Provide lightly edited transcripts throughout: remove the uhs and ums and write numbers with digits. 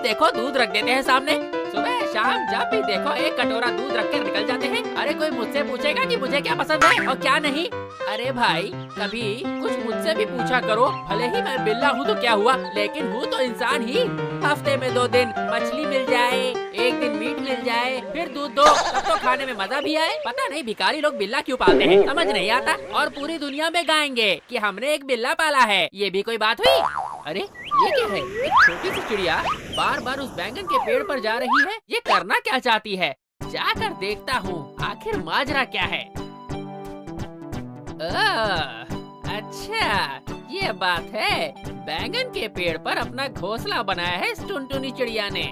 देखो दूध रख देते हैं सामने। सुबह शाम जब भी देखो एक कटोरा दूध रख कर निकल जाते हैं। अरे कोई मुझसे पूछेगा कि मुझे क्या पसंद है और क्या नहीं? अरे भाई कभी कुछ मुझसे भी पूछा करो। भले ही मैं बिल्ला हूँ तो क्या हुआ, लेकिन हूँ तो इंसान ही। हफ्ते में 2 दिन मछली मिल जाए, 1 दिन मीट मिल जाए, फिर दूध दो, तब तो खाने में मजा भी आए। पता नहीं भिखारी लोग बिल्ला क्यों पालते हैं, समझ नहीं आता। और पूरी दुनिया में गाएंगे कि हमने एक बिल्ला पाला है। ये भी कोई बात हुई? अरे ये क्या है? एक छोटी सी चिड़िया बार बार उस बैंगन के पेड़ पर जा रही है। ये करना क्या चाहती है? जाकर देखता हूँ आखिर माजरा क्या है। अच्छा ये बात है, बैंगन के पेड़ पर अपना घोंसला बनाया है इस टुनटुनी चिड़िया ने।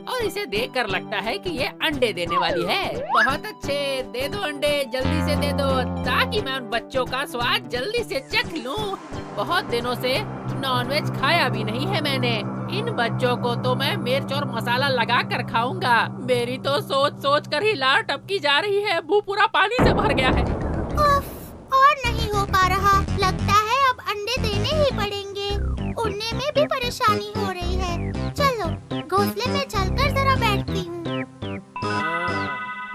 और इसे देखकर लगता है कि ये अंडे देने वाली है। बहुत अच्छे, दे दो अंडे, जल्दी से दे दो, ताकि मैं उन बच्चों का स्वाद जल्दी से चख लूं। बहुत दिनों से नॉनवेज खाया भी नहीं है मैंने। इन बच्चों को तो मैं मिर्च और मसाला लगा कर खाऊंगा। मेरी तो सोच सोच कर ही लार टपकी जा रही है, मुंह पूरा पानी से भर गया है। और नहीं हो पा रहा, लगता है अब अंडे देने ही पड़ेंगे। उड़ने में भी परेशानी हो रही है। चलो घोंसले में चलकर जरा बैठती हूँ।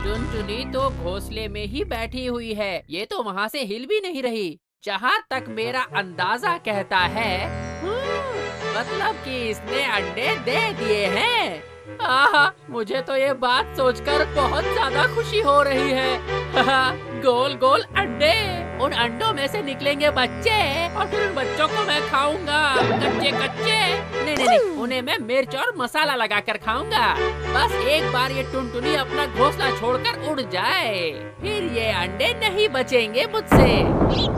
टुनटुनी तो घोंसले में ही बैठी हुई है, ये तो वहाँ से हिल भी नहीं रही। जहाँ तक मेरा अंदाजा कहता है, मतलब कि इसने अंडे दे दिए हैं। आहा, मुझे तो ये बात सोचकर बहुत ज्यादा खुशी हो रही है। गोल गोल अंडे, उन अंडों में से निकलेंगे बच्चे और फिर उन बच्चों को मैं खाऊंगा कच्चे कच्चे। नहीं, उन्हें मैं मिर्च और मसाला लगाकर खाऊंगा। बस एक बार ये टुनटुनी अपना घोंसला छोड़कर उड़ जाए, फिर ये अंडे नहीं बचेंगे मुझसे।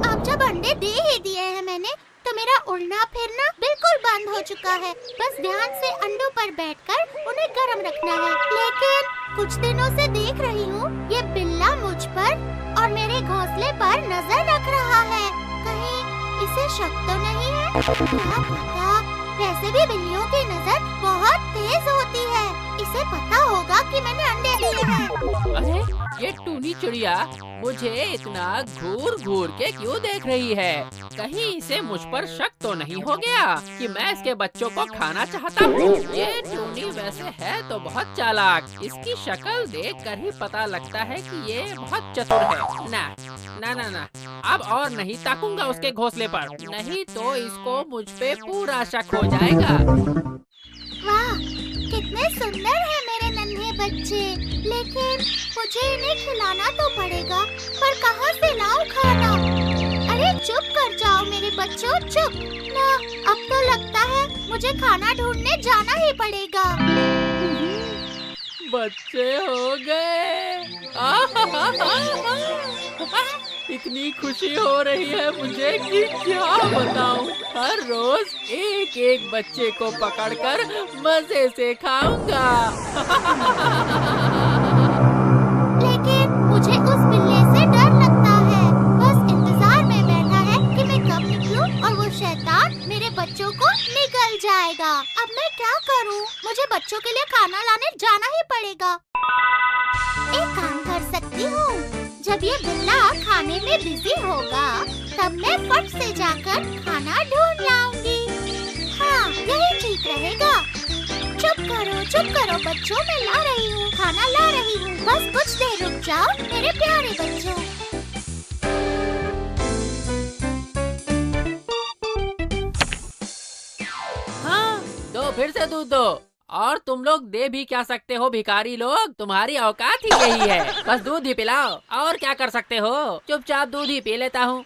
अब जब अंडे दे ही दिए हैं मैंने, तो मेरा उड़ना फिरना बिल्कुल बंद हो चुका है। बस ध्यान से अंडों पर बैठकर उन्हें गर्म रखना है। लेकिन कुछ दिनों से देख रही हूँ ये बिल्ला मुझ पर और मेरे घोंसले पर नजर रख रहा है। कहीं इसे शक तो नहीं है? क्या पता, वैसे भी बिल्लियों की नजर बहुत तेज होती है। इसे पता होगा कि मैंने अंडे दिए हैं। अरे ये टूनी चिड़िया मुझे इतना घूर घूर के क्यों देख रही है? कहीं इसे मुझ पर शक तो नहीं हो गया कि मैं इसके बच्चों को खाना चाहता हूँ? ये टूनी वैसे है तो बहुत चालाक। इसकी शक्ल देखकर ही पता लगता है कि ये बहुत चतुर है। ना ना ना ना, अब और नहीं ताकूंगा उसके घोंसले पर, नहीं तो इसको मुझ पे पूरा शक हो जाएगा। वाह, कितने सुंदर हैं मेरे नन्हे बच्चे। लेकिन मुझे इन्हें खिलाना तो पड़ेगा, पर कहाँ से लाऊं खाना? अरे चुप कर जाओ मेरे बच्चों, चुप ना। अब तो लगता है मुझे खाना ढूंढने जाना ही पड़ेगा। बच्चे हो गए। इतनी खुशी हो रही है मुझे कि क्या बताऊं। हर रोज एक एक बच्चे को पकड़कर मजे से खाऊंगा। लेकिन मुझे उस बिल्ली से डर लगता है। बस इंतजार में बैठा है कि मैं कब निकलूं और वो शैतान मेरे बच्चों को निगल जाएगा। अब मैं क्या करूं? मुझे बच्चों के लिए खाना लाने जाना ही पड़ेगा। एक काम कर सकती हूँ, जब ये बिल्ला खाने में बिजी होगा तब मैं फट से जाकर खाना ढूंढ लाऊंगी। हाँ, यही ठीक रहेगा। चुप करो बच्चों, मैं ला रही हूँ, खाना ला रही हूँ। बस कुछ देर रुक जाओ मेरे प्यारे बच्चों। हाँ, दो, फिर से दूध दो। और तुम लोग दे भी क्या सकते हो भिखारी लोग, तुम्हारी औकात ही यही है। बस दूध ही पिलाओ, और क्या कर सकते हो? चुपचाप दूध ही पी लेता हूँ।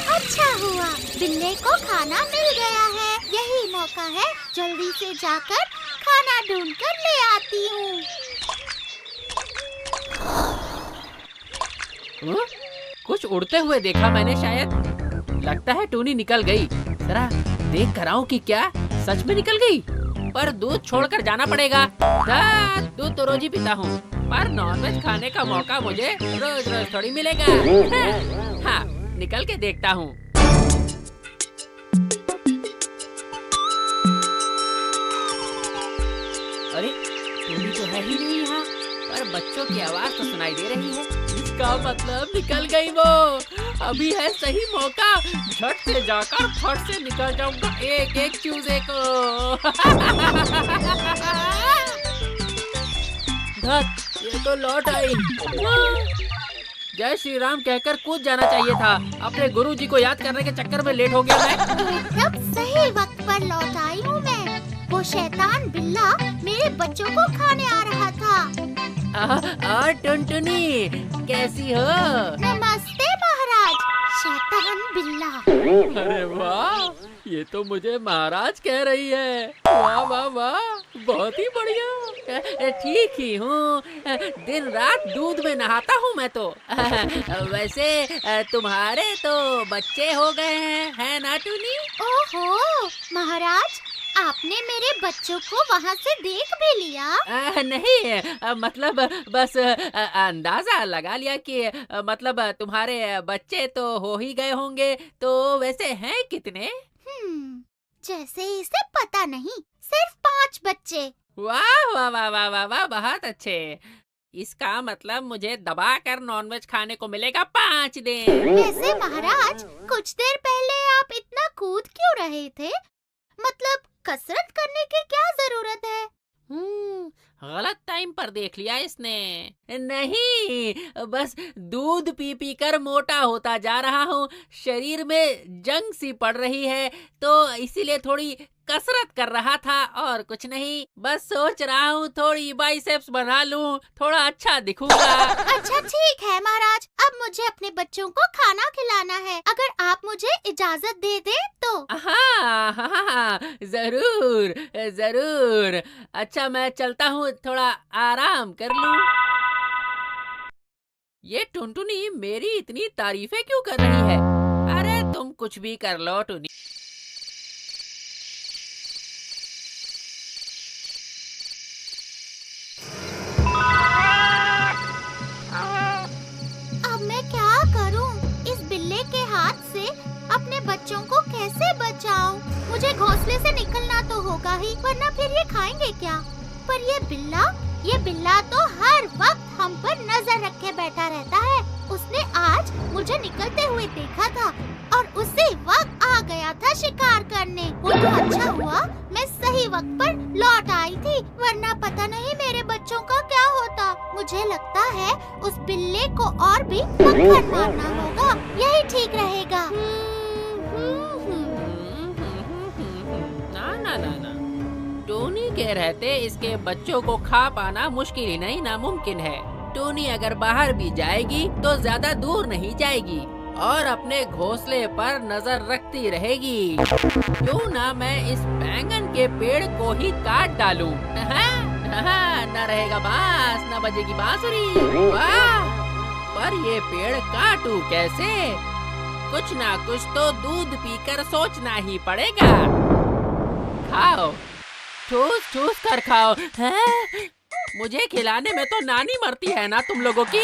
अच्छा हुआ, बिल्ले को खाना मिल गया है। यही मौका है, जल्दी से जाकर खाना ढूंढ कर ले आती हूँ। कुछ उड़ते हुए देखा मैंने शायद। लगता है टूनी निकल गई। जरा देख कर आऊं कि क्या सच में निकल गई। पर दूध छोड़कर जाना पड़ेगा। दूध तो रोज ही पीता हूँ, पर नॉनवेज खाने का मौका मुझे रोज रोज थोड़ी मिलेगा। हाँ, निकल के देखता हूँ। अरे टूनी तो है ही नहीं यहाँ, पर बच्चों की आवाज तो सुनाई दे रही है। इसका मतलब निकल गई वो। अभी है सही मौका, झट से जाकर फट से निकल जाऊंगा एक एक चूजे को। धत, ये तो लौट आई। जय श्री राम कहकर कूद जाना चाहिए था। अपने गुरुजी को याद करने के चक्कर में लेट हो गया मैं। तो एकदम सही वक्त पर लौट आई हूँ मैं। वो शैतान बिल्ला मेरे बच्चों को खाने आ रहा था। टुनटुनी, कैसी हो? नमस्ते महाराज, शैतान बिल्ला। अरे वाह, ये तो मुझे महाराज कह रही है। वाह वाह वाह, बहुत ही बढ़िया। ठीक ही हूँ, दिन रात दूध में नहाता हूँ मैं तो। वैसे तुम्हारे तो बच्चे हो गए हैं, है ना टुनी? ओहो महाराज, आपने मेरे बच्चों को वहाँ से देख भी लिया? नहीं, मतलब बस अंदाजा लगा लिया कि मतलब तुम्हारे बच्चे तो हो ही गए होंगे। तो वैसे हैं कितने? जैसे इसे पता नहीं, सिर्फ 5 बच्चे। वाह वाह वाह वाह वाह वाह, बहुत अच्छे। इसका मतलब मुझे दबाकर नॉनवेज खाने को मिलेगा 5 दिन। वैसे महाराज, कुछ देर पहले आप इतना कूद क्यों रहे थे? मतलब कसरत करने की क्या जरूरत है? गलत टाइम पर देख लिया इसने। नहीं, बस दूध पी पी कर मोटा होता जा रहा हूँ। शरीर में जंग सी पड़ रही है, तो इसीलिए थोड़ी कसरत कर रहा था और कुछ नहीं। बस सोच रहा हूँ थोड़ी बाइसेप्स बना लूँ, थोड़ा अच्छा दिखूंगा। अच्छा ठीक है महाराज, अब मुझे अपने बच्चों को खाना खिलाना है। अगर आप मुझे इजाजत दे दे तो। हाँ हाँ हाँ, जरूर जरूर। अच्छा मैं चलता हूँ, थोड़ा आराम कर लूँ। ये टुनटुनी मेरी इतनी तारीफें क्यों कर रही है? अरे तुम कुछ भी कर लो टुनी। अपने बच्चों को कैसे बचाऊं? मुझे घोंसले से निकलना तो होगा ही, वरना फिर ये खाएंगे क्या? पर ये बिल्ला तो हर वक्त हम पर नजर रखे बैठा रहता है। उसने आज मुझे निकलते हुए देखा था और उसी वक्त आ गया था शिकार करने। वो तो अच्छा हुआ मैं सही वक्त पर लौट आई थी, वरना पता नहीं मेरे बच्चों का क्या होता। मुझे लगता है उस बिल्ले को और भी पकड़ मारना होगा, यही ठीक रहेगा। ना, टोनी के रहते इसके बच्चों को खा पाना मुश्किल ही नहीं, नामुमकिन है। टोनी अगर बाहर भी जाएगी तो ज्यादा दूर नहीं जाएगी और अपने घोंसले पर नजर रखती रहेगी। क्यों ना मैं इस बैंगन के पेड़ को ही काट डालूं? न रहेगा बांस, न बजेगी बांसुरी। वाह! पर ये पेड़ काटूं कैसे? कुछ ना कुछ तो दूध पीकर सोचना ही पड़ेगा। खाओ, ठूस ठूस कर खाओ। हैं? मुझे खिलाने में तो नानी मरती है ना तुम लोगों की।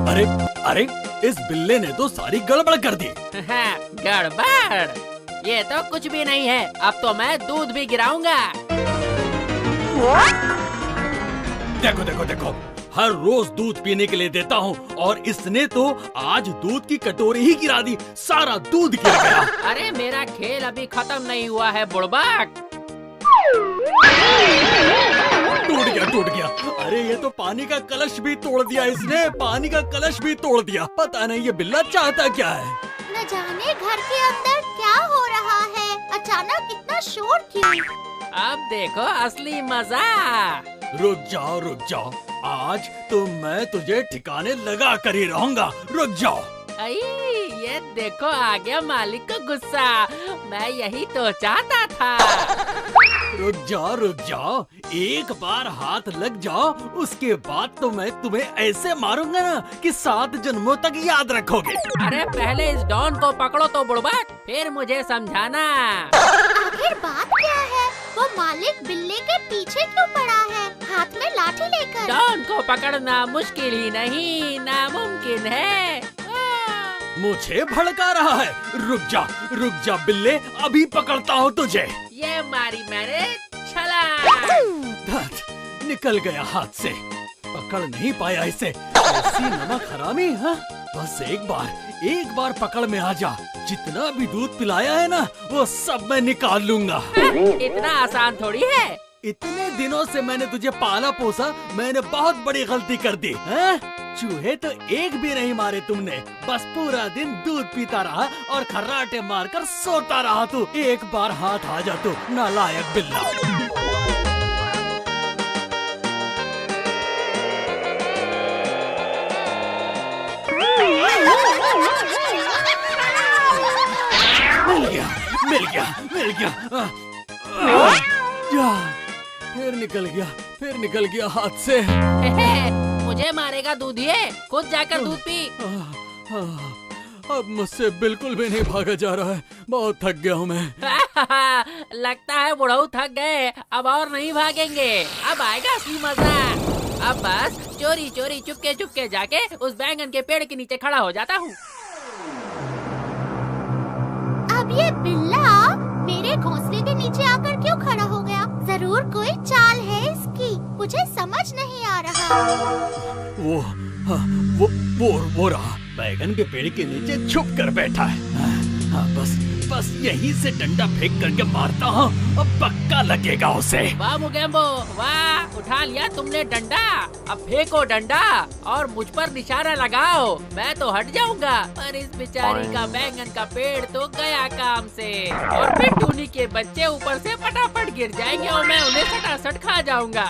अरे अरे, इस बिल्ले ने तो सारी गड़बड़ कर दी। गड़बड़? ये तो कुछ भी नहीं है। अब तो मैं दूध भी गिराऊंगा। देखो देखो देखो, हर रोज दूध पीने के लिए देता हूँ और इसने तो आज दूध की कटोरी ही गिरा दी। सारा दूध गिर गया। अरे मेरा खेल अभी खत्म नहीं हुआ है बुड़बक। टूट गया। अरे ये तो पानी का कलश भी तोड़ दिया इसने, पानी का कलश भी तोड़ दिया। पता नहीं ये बिल्ला चाहता क्या है। न जाने घर के अंदर क्या हो रहा है, अचानक इतना शोर क्यों? अब देखो असली मजा। रुक जाओ, आज तो मैं तुझे ठिकाने लगा कर ही रहूंगा। रुक जाओ। ये देखो आ गया मालिक का गुस्सा। मैं यही तो चाहता था। रुक जाओ, एक बार हाथ लग जाओ, उसके बाद तो मैं तुम्हें ऐसे मारूंगा ना कि 7 जन्मों तक याद रखोगे। अरे पहले इस डॉन को पकड़ो तो बुड़बक, फिर मुझे समझाना। आखिर बात क्या है? वो मालिक बिल्ले के पीछे क्यों पड़ा है, हाथ में लाठी लेकर? डॉन को पकड़ना मुश्किल ही नहीं, नामुमकिन है। मुझे भड़का रहा है। रुक जा बिल्ले, अभी पकड़ता हूँ तुझे। ये मारी मैंने छलांग। धत, निकल गया हाथ से। पकड़ नहीं पाया इसे। ऐसी नमक हरामी, हाँ? बस एक बार पकड़ में आ जा, जितना भी दूध पिलाया है ना वो सब मैं निकाल लूंगा। इतना आसान थोड़ी है। इतने दिनों से मैंने तुझे पाला पोसा, मैंने बहुत बड़ी गलती कर दी है? चूहे तो एक भी नहीं मारे तुमने, बस पूरा दिन दूध पीता रहा और खर्राटे मारकर सोता रहा तू। एक बार हाथ आ जा तू, नालायक बिल्ला। मिल गया। या, फिर निकल गया हाथ से। मुझे मारेगा दूधिए, खुद जाकर दूध पी। अब मुझसे बिल्कुल भी नहीं भागा जा रहा है, बहुत थक गया हूँ मैं। लगता है बुढ़ऊ थक गए, अब और नहीं भागेंगे। अब आएगा असली मजा। अब बस चोरी चोरी चुपके जाके उस बैंगन के पेड़ के नीचे खड़ा हो जाता हूँ। अब ये बिल्ला मेरे घोंसले के नीचे आकर क्यों खड़ा हो गया? जरूर कोई चाल है इसकी, मुझे समझ नहीं आ रहा। वो रहा, बैगन के पेड़ के नीचे छुप कर बैठा है। हाँ, बस यहीं से डंडा फेंक करके मारता हूँ, अब पक्का लगेगा उसे। वाह मुगेम्बो, वाह, उठा लिया तुमने डंडा। अब फेंको डंडा और मुझ पर निशाना लगाओ, मैं तो हट जाऊंगा, पर इस बेचारी का बैंगन का पेड़ तो गया काम से। और फिर टूनी के बच्चे ऊपर से फटाफट गिर जाएंगे और मैं उन्हें सटासट खा जाऊंगा।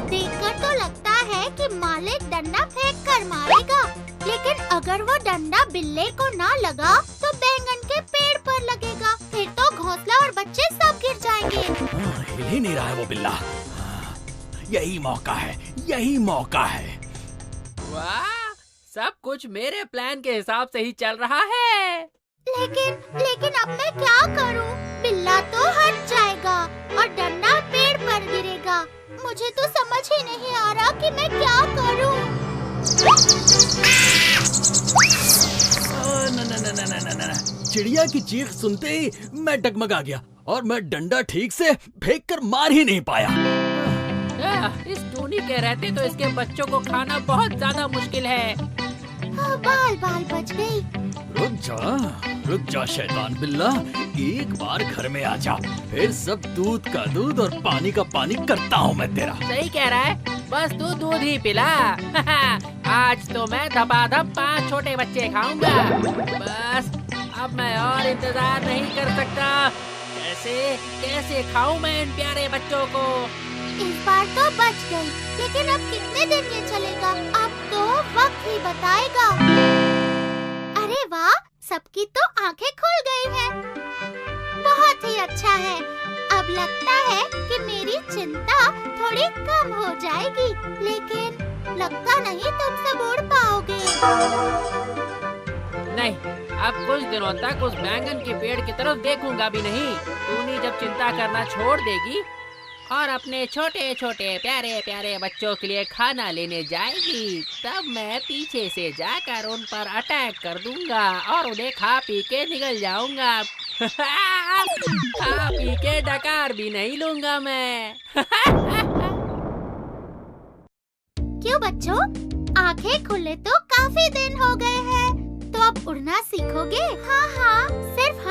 देखकर तो लगता है कि मालिक डंडा फेंक कर मारेगा, लेकिन अगर वो डंडा बिल्ले को ना लगा तो बैंगन के पेड़ पर लगेगा, फिर तो घोंसला और बच्चे सब गिर जाएंगे। हिल ही नहीं रहा है वो बिल्ला। यही मौका है। वाह, सब कुछ मेरे प्लान के हिसाब से ही चल रहा है। लेकिन अब मैं क्या करूं? बिल्ला तो हट जाएगा और डंडा पेड़ पर गिरेगा। मुझे तो समझ ही नहीं आ रहा कि मैं क्या करूं। ना। चिड़िया की चीख सुनते ही मैं डगमगा गया और मैं डंडा ठीक से फेंक कर मार ही नहीं पाया। इस टूनी के रहते तो इसके बच्चों को खाना बहुत ज्यादा मुश्किल है। बाल बच गई। रुक जा शैतान बिल्ला, एक बार घर में आ जा, फिर सब दूध का दूध और पानी का पानी करता हूँ मैं तेरा। सही कह रहा है, बस तू दूध ही पिला। आज तो मैं धपाधप 5 छोटे बच्चे खाऊंगा। बस अब मैं और इंतजार नहीं कर सकता। कैसे खाऊं मैं इन प्यारे बच्चों को। इस बार तो बच गई, लेकिन अब कितने दिन ये चलेगा? अब तो वक्त ही बताएगा। अरे वाह, सबकी तो आंखें खुल गई हैं। बहुत ही अच्छा है। अब लगता है कि मेरी चिंता थोड़ी कम हो जाएगी, लेकिन लगता नहीं तुम सब उड़ पाओगे। नहीं, अब कुछ दिनों तक उस बैंगन के पेड़ की तरफ देखूंगा भी नहीं। टूनी जब चिंता करना छोड़ देगी और अपने छोटे छोटे प्यारे प्यारे बच्चों के लिए खाना लेने जाएगी, तब मैं पीछे से जाकर उन पर अटैक कर दूंगा और उन्हें खा पी के निकल जाऊंगा। खा पी के डकार भी नहीं लूंगा मैं। क्यों बच्चों, आंखें खुले तो काफी दिन हो गए हैं, तो अब उड़ना सीखोगे? हाँ, सिर्फ